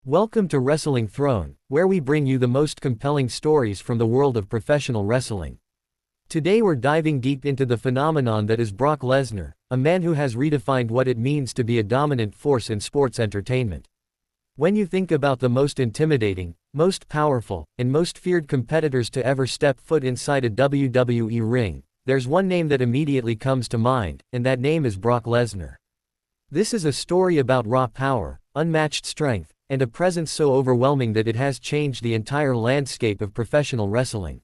Welcome to Wrestling Throne, where we bring you the most compelling stories from the world of professional wrestling. Today we're diving deep into the phenomenon that is Brock Lesnar, a man who has redefined what it means to be a dominant force in sports entertainment. When you think about the most intimidating, most powerful, and most feared competitors to ever step foot inside a WWE ring, there's one name that immediately comes to mind, and that name is Brock Lesnar. This is a story about raw power, unmatched strength, and a presence so overwhelming that it has changed the entire landscape of professional wrestling.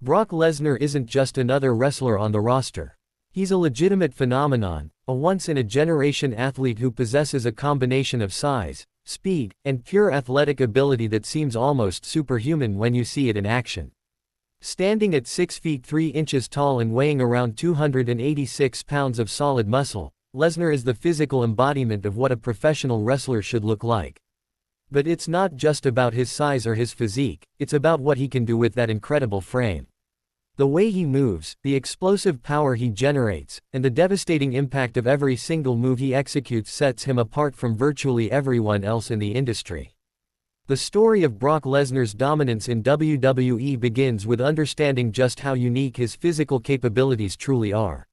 Brock Lesnar isn't just another wrestler on the roster. He's a legitimate phenomenon, a once-in-a-generation athlete who possesses a combination of size, speed, and pure athletic ability that seems almost superhuman when you see it in action. Standing at 6 feet 3 inches tall and weighing around 286 pounds of solid muscle, Lesnar is the physical embodiment of what a professional wrestler should look like. But it's not just about his size or his physique, it's about what he can do with that incredible frame. The way he moves, the explosive power he generates, and the devastating impact of every single move he executes sets him apart from virtually everyone else in the industry. The story of Brock Lesnar's dominance in WWE begins with understanding just how unique his physical capabilities truly are.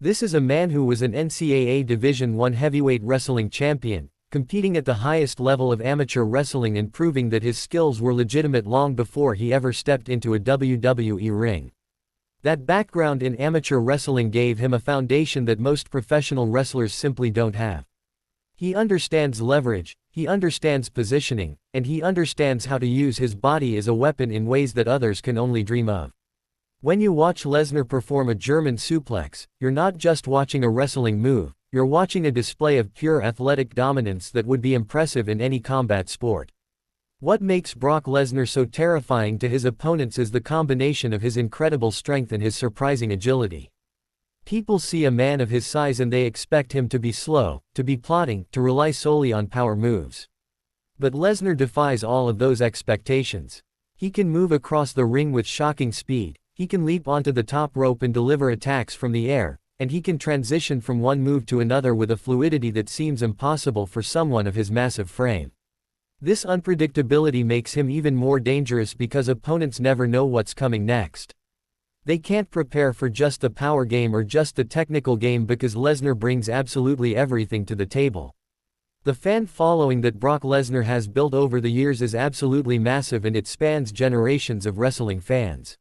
This is a man who was an NCAA Division I heavyweight wrestling champion, competing at the highest level of amateur wrestling and proving that his skills were legitimate long before he ever stepped into a WWE ring. That background in amateur wrestling gave him a foundation that most professional wrestlers simply don't have. He understands leverage, he understands positioning, and he understands how to use his body as a weapon in ways that others can only dream of. When you watch Lesnar perform a German suplex, you're not just watching a wrestling move, you're watching a display of pure athletic dominance that would be impressive in any combat sport. What makes Brock Lesnar so terrifying to his opponents is the combination of his incredible strength and his surprising agility. People see a man of his size and they expect him to be slow, to be plodding, to rely solely on power moves. But Lesnar defies all of those expectations. He can move across the ring with shocking speed, he can leap onto the top rope and deliver attacks from the air, and he can transition from one move to another with a fluidity that seems impossible for someone of his massive frame. This unpredictability makes him even more dangerous because opponents never know what's coming next. They can't prepare for just the power game or just the technical game because Lesnar brings absolutely everything to the table. The fan following that Brock Lesnar has built over the years is absolutely massive and it spans generations of wrestling fans.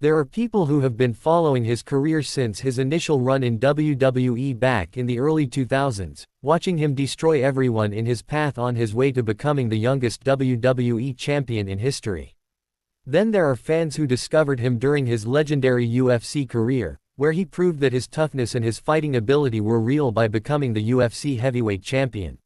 There are people who have been following his career since his initial run in WWE back in the early 2000s, watching him destroy everyone in his path on his way to becoming the youngest WWE champion in history. Then there are fans who discovered him during his legendary UFC career, where he proved that his toughness and his fighting ability were real by becoming the UFC Heavyweight champion.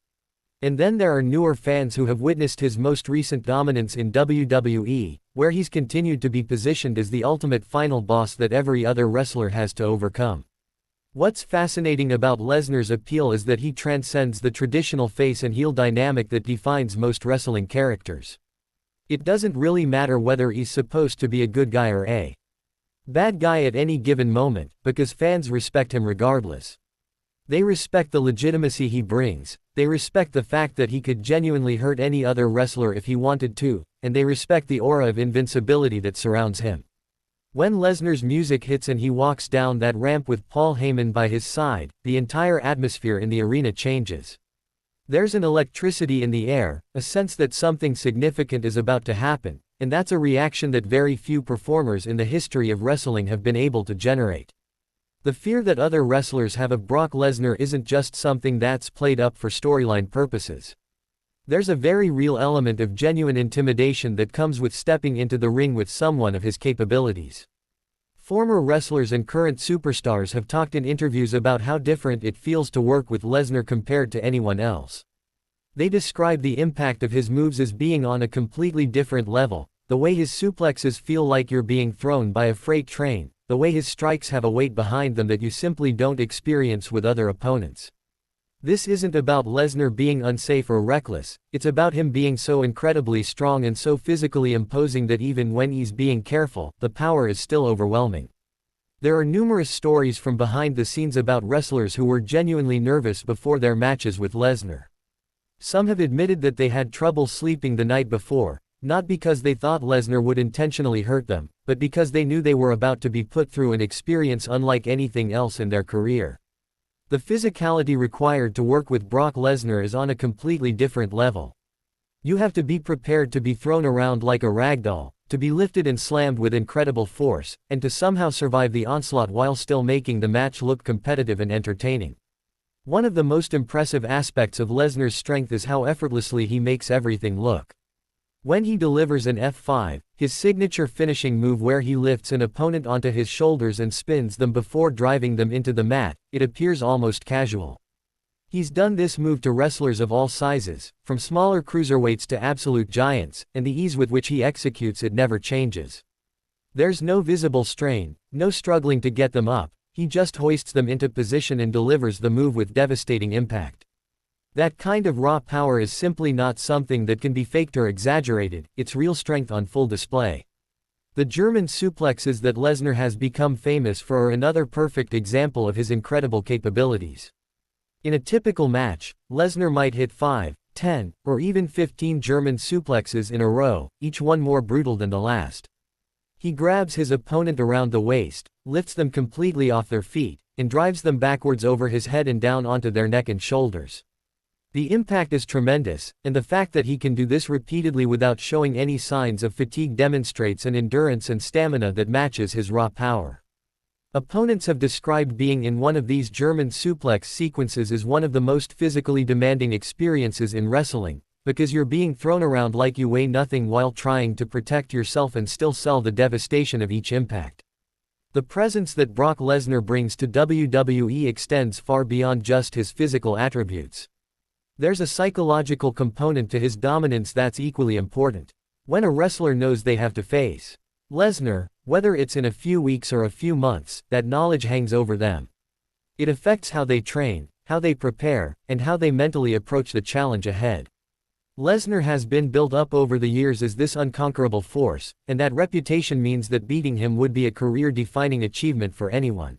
And then there are newer fans who have witnessed his most recent dominance in WWE, where he's continued to be positioned as the ultimate final boss that every other wrestler has to overcome. What's fascinating about Lesnar's appeal is that he transcends the traditional face and heel dynamic that defines most wrestling characters. It doesn't really matter whether he's supposed to be a good guy or a bad guy at any given moment, because fans respect him regardless. They respect the legitimacy he brings, they respect the fact that he could genuinely hurt any other wrestler if he wanted to, and they respect the aura of invincibility that surrounds him. When Lesnar's music hits and he walks down that ramp with Paul Heyman by his side, the entire atmosphere in the arena changes. There's an electricity in the air, a sense that something significant is about to happen, and that's a reaction that very few performers in the history of wrestling have been able to generate. The fear that other wrestlers have of Brock Lesnar isn't just something that's played up for storyline purposes. There's a very real element of genuine intimidation that comes with stepping into the ring with someone of his capabilities. Former wrestlers and current superstars have talked in interviews about how different it feels to work with Lesnar compared to anyone else. They describe the impact of his moves as being on a completely different level, the way his suplexes feel like you're being thrown by a freight train, the way his strikes have a weight behind them that you simply don't experience with other opponents. This isn't about Lesnar being unsafe or reckless, it's about him being so incredibly strong and so physically imposing that even when he's being careful, the power is still overwhelming. There are numerous stories from behind the scenes about wrestlers who were genuinely nervous before their matches with Lesnar. Some have admitted that they had trouble sleeping the night before, not because they thought Lesnar would intentionally hurt them, but because they knew they were about to be put through an experience unlike anything else in their career. The physicality required to work with Brock Lesnar is on a completely different level. You have to be prepared to be thrown around like a ragdoll, to be lifted and slammed with incredible force, and to somehow survive the onslaught while still making the match look competitive and entertaining. One of the most impressive aspects of Lesnar's strength is how effortlessly he makes everything look. When he delivers an F5, his signature finishing move where he lifts an opponent onto his shoulders and spins them before driving them into the mat, it appears almost casual. He's done this move to wrestlers of all sizes, from smaller cruiserweights to absolute giants, and the ease with which he executes it never changes. There's no visible strain, no struggling to get them up, he just hoists them into position and delivers the move with devastating impact. That kind of raw power is simply not something that can be faked or exaggerated, it's real strength on full display. The German suplexes that Lesnar has become famous for are another perfect example of his incredible capabilities. In a typical match, Lesnar might hit 5, 10, or even 15 German suplexes in a row, each one more brutal than the last. He grabs his opponent around the waist, lifts them completely off their feet, and drives them backwards over his head and down onto their neck and shoulders. The impact is tremendous, and the fact that he can do this repeatedly without showing any signs of fatigue demonstrates an endurance and stamina that matches his raw power. Opponents have described being in one of these German suplex sequences as one of the most physically demanding experiences in wrestling, because you're being thrown around like you weigh nothing while trying to protect yourself and still sell the devastation of each impact. The presence that Brock Lesnar brings to WWE extends far beyond just his physical attributes. There's a psychological component to his dominance that's equally important. When a wrestler knows they have to face Lesnar, whether it's in a few weeks or a few months, that knowledge hangs over them. It affects how they train, how they prepare, and how they mentally approach the challenge ahead. Lesnar has been built up over the years as this unconquerable force, and that reputation means that beating him would be a career-defining achievement for anyone.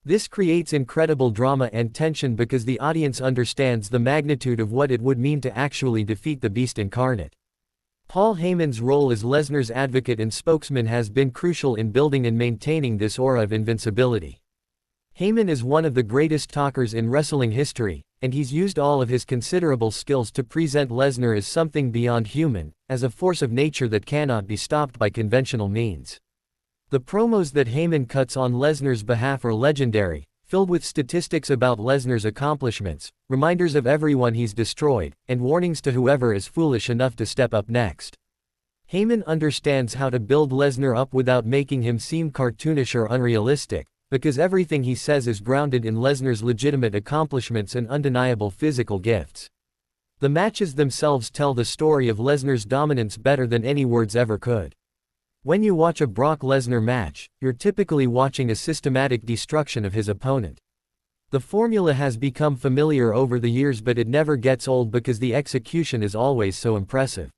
This creates incredible drama and tension because the audience understands the magnitude of what it would mean to actually defeat the Beast Incarnate. Paul Heyman's role as Lesnar's advocate and spokesman has been crucial in building and maintaining this aura of invincibility. Heyman is one of the greatest talkers in wrestling history, and he's used all of his considerable skills to present Lesnar as something beyond human, as a force of nature that cannot be stopped by conventional means. The promos that Heyman cuts on Lesnar's behalf are legendary, filled with statistics about Lesnar's accomplishments, reminders of everyone he's destroyed, and warnings to whoever is foolish enough to step up next. Heyman understands how to build Lesnar up without making him seem cartoonish or unrealistic, because everything he says is grounded in Lesnar's legitimate accomplishments and undeniable physical gifts. The matches themselves tell the story of Lesnar's dominance better than any words ever could. When you watch a Brock Lesnar match, you're typically watching a systematic destruction of his opponent. The formula has become familiar over the years, but it never gets old because the execution is always so impressive.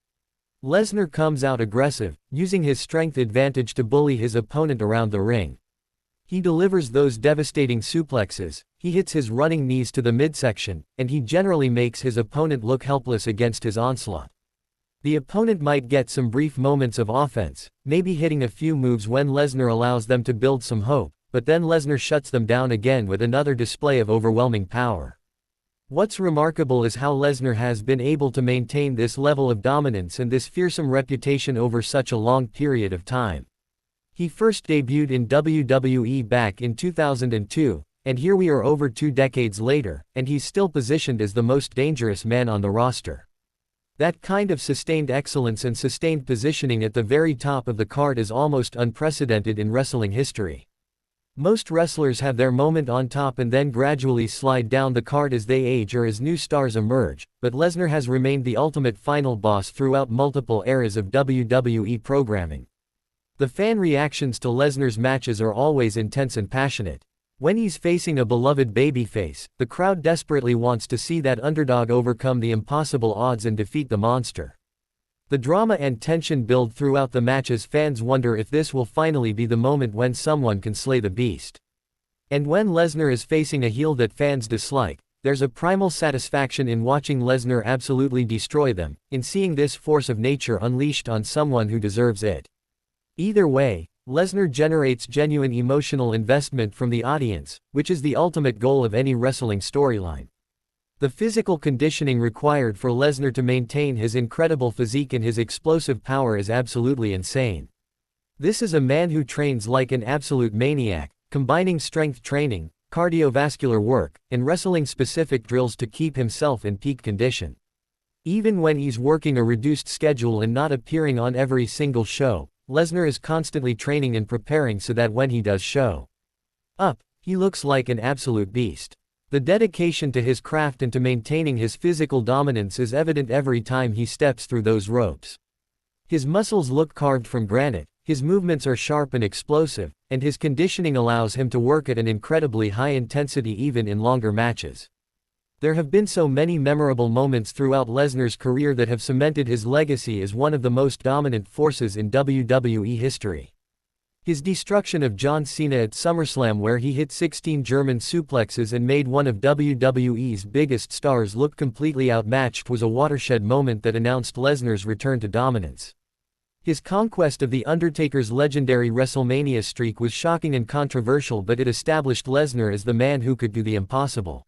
Lesnar comes out aggressive, using his strength advantage to bully his opponent around the ring. He delivers those devastating suplexes, he hits his running knees to the midsection, and he generally makes his opponent look helpless against his onslaught. The opponent might get some brief moments of offense, maybe hitting a few moves when Lesnar allows them to build some hope, but then Lesnar shuts them down again with another display of overwhelming power. What's remarkable is how Lesnar has been able to maintain this level of dominance and this fearsome reputation over such a long period of time. He first debuted in WWE back in 2002, and here we are over 2 decades later, and he's still positioned as the most dangerous man on the roster. That kind of sustained excellence and sustained positioning at the very top of the card is almost unprecedented in wrestling history. Most wrestlers have their moment on top and then gradually slide down the card as they age or as new stars emerge, but Lesnar has remained the ultimate final boss throughout multiple eras of WWE programming. The fan reactions to Lesnar's matches are always intense and passionate. When he's facing a beloved babyface, the crowd desperately wants to see that underdog overcome the impossible odds and defeat the monster. The drama and tension build throughout the matches. Fans wonder if this will finally be the moment when someone can slay the beast. And when Lesnar is facing a heel that fans dislike, there's a primal satisfaction in watching Lesnar absolutely destroy them, in seeing this force of nature unleashed on someone who deserves it. Either way, Lesnar generates genuine emotional investment from the audience, which is the ultimate goal of any wrestling storyline. The physical conditioning required for Lesnar to maintain his incredible physique and his explosive power is absolutely insane. This is a man who trains like an absolute maniac, combining strength training, cardiovascular work, and wrestling-specific drills to keep himself in peak condition. Even when he's working a reduced schedule and not appearing on every single show, Lesnar is constantly training and preparing so that when he does show up, he looks like an absolute beast. The dedication to his craft and to maintaining his physical dominance is evident every time he steps through those ropes. His muscles look carved from granite, his movements are sharp and explosive, and his conditioning allows him to work at an incredibly high intensity even in longer matches. There have been so many memorable moments throughout Lesnar's career that have cemented his legacy as one of the most dominant forces in WWE history. His destruction of John Cena at SummerSlam, where he hit 16 German suplexes and made one of WWE's biggest stars look completely outmatched, was a watershed moment that announced Lesnar's return to dominance. His conquest of The Undertaker's legendary WrestleMania streak was shocking and controversial, but it established Lesnar as the man who could do the impossible.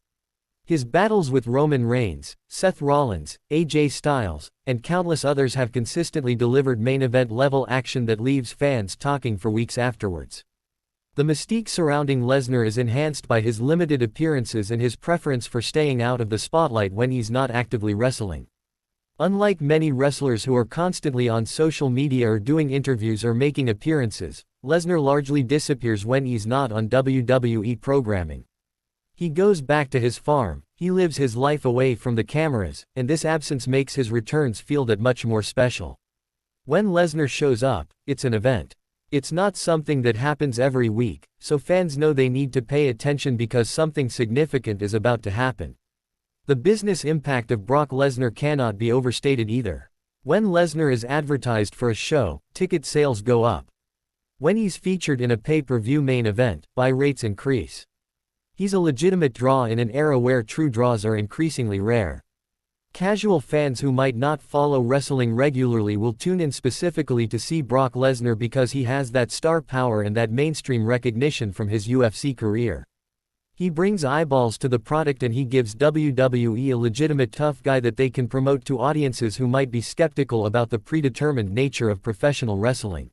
His battles with Roman Reigns, Seth Rollins, AJ Styles, and countless others have consistently delivered main event level action that leaves fans talking for weeks afterwards. The mystique surrounding Lesnar is enhanced by his limited appearances and his preference for staying out of the spotlight when he's not actively wrestling. Unlike many wrestlers who are constantly on social media or doing interviews or making appearances, Lesnar largely disappears when he's not on WWE programming. He goes back to his farm, he lives his life away from the cameras, and this absence makes his returns feel that much more special. When Lesnar shows up, it's an event. It's not something that happens every week, so fans know they need to pay attention because something significant is about to happen. The business impact of Brock Lesnar cannot be overstated either. When Lesnar is advertised for a show, ticket sales go up. When he's featured in a pay-per-view main event, buy rates increase. He's a legitimate draw in an era where true draws are increasingly rare. Casual fans who might not follow wrestling regularly will tune in specifically to see Brock Lesnar because he has that star power and that mainstream recognition from his UFC career. He brings eyeballs to the product and he gives WWE a legitimate tough guy that they can promote to audiences who might be skeptical about the predetermined nature of professional wrestling.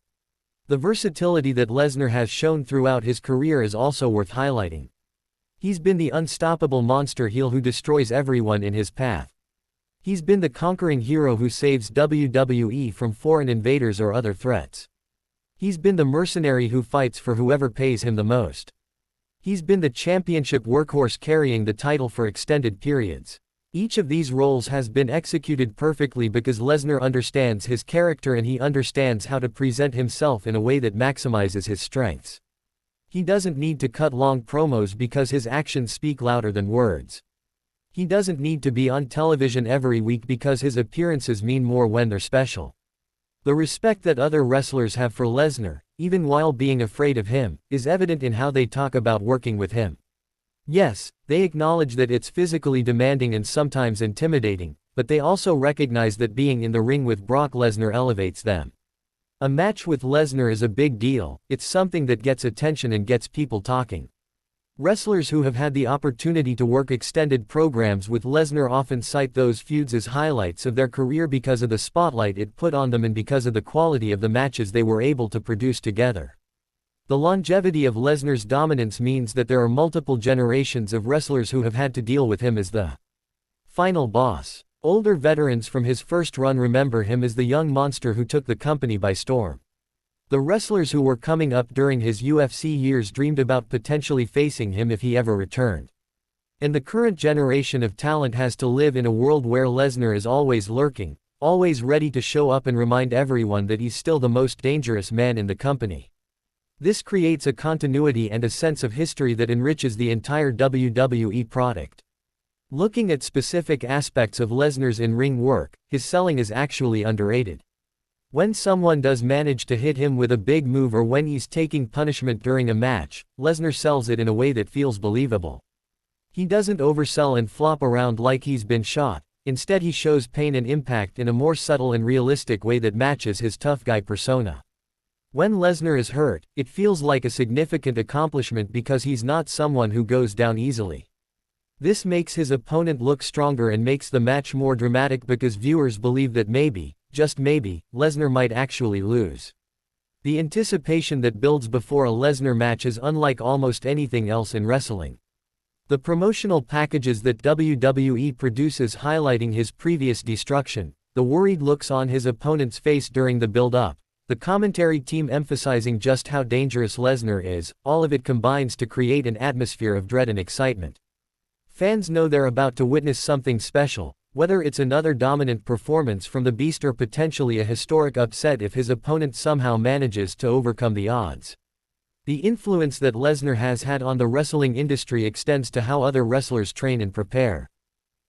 The versatility that Lesnar has shown throughout his career is also worth highlighting. He's been the unstoppable monster heel who destroys everyone in his path. He's been the conquering hero who saves WWE from foreign invaders or other threats. He's been the mercenary who fights for whoever pays him the most. He's been the championship workhorse carrying the title for extended periods. Each of these roles has been executed perfectly because Lesnar understands his character and he understands how to present himself in a way that maximizes his strengths. He doesn't need to cut long promos because his actions speak louder than words. He doesn't need to be on television every week because his appearances mean more when they're special. The respect that other wrestlers have for Lesnar, even while being afraid of him, is evident in how they talk about working with him. Yes, they acknowledge that it's physically demanding and sometimes intimidating, but they also recognize that being in the ring with Brock Lesnar elevates them. A match with Lesnar is a big deal, it's something that gets attention and gets people talking. Wrestlers who have had the opportunity to work extended programs with Lesnar often cite those feuds as highlights of their career because of the spotlight it put on them and because of the quality of the matches they were able to produce together. The longevity of Lesnar's dominance means that there are multiple generations of wrestlers who have had to deal with him as the final boss. Older veterans from his first run remember him as the young monster who took the company by storm. The wrestlers who were coming up during his UFC years dreamed about potentially facing him if he ever returned. And the current generation of talent has to live in a world where Lesnar is always lurking, always ready to show up and remind everyone that he's still the most dangerous man in the company. This creates a continuity and a sense of history that enriches the entire WWE product. Looking at specific aspects of Lesnar's in-ring work, his selling is actually underrated. When someone does manage to hit him with a big move or when he's taking punishment during a match, Lesnar sells it in a way that feels believable. He doesn't oversell and flop around like he's been shot, instead he shows pain and impact in a more subtle and realistic way that matches his tough guy persona. When Lesnar is hurt, it feels like a significant accomplishment because he's not someone who goes down easily. This makes his opponent look stronger and makes the match more dramatic because viewers believe that maybe, just maybe, Lesnar might actually lose. The anticipation that builds before a Lesnar match is unlike almost anything else in wrestling. The promotional packages that WWE produces highlighting his previous destruction, the worried looks on his opponent's face during the build-up, the commentary team emphasizing just how dangerous Lesnar is, all of it combines to create an atmosphere of dread and excitement. Fans know they're about to witness something special, whether it's another dominant performance from the Beast or potentially a historic upset if his opponent somehow manages to overcome the odds. The influence that Lesnar has had on the wrestling industry extends to how other wrestlers train and prepare.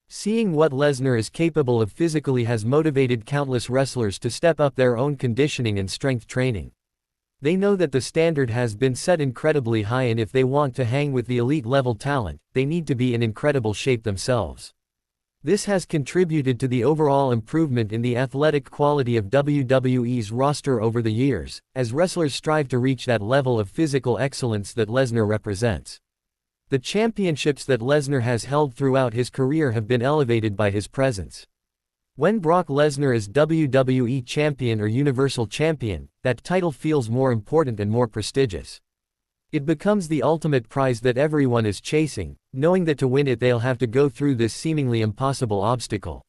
Seeing what Lesnar is capable of physically has motivated countless wrestlers to step up their own conditioning and strength training. They know that the standard has been set incredibly high, and if they want to hang with the elite level talent, they need to be in incredible shape themselves. This has contributed to the overall improvement in the athletic quality of WWE's roster over the years, as wrestlers strive to reach that level of physical excellence that Lesnar represents. The championships that Lesnar has held throughout his career have been elevated by his presence. When Brock Lesnar is WWE Champion or Universal Champion, that title feels more important and more prestigious. It becomes the ultimate prize that everyone is chasing, knowing that to win it they'll have to go through this seemingly impossible obstacle.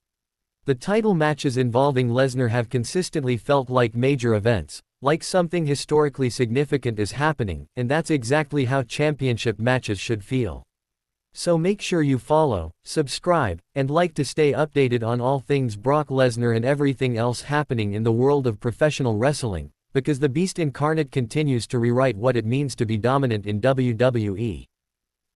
The title matches involving Lesnar have consistently felt like major events, like something historically significant is happening, and that's exactly how championship matches should feel. So make sure you follow, subscribe, and like to stay updated on all things Brock Lesnar and everything else happening in the world of professional wrestling, because the Beast Incarnate continues to rewrite what it means to be dominant in WWE.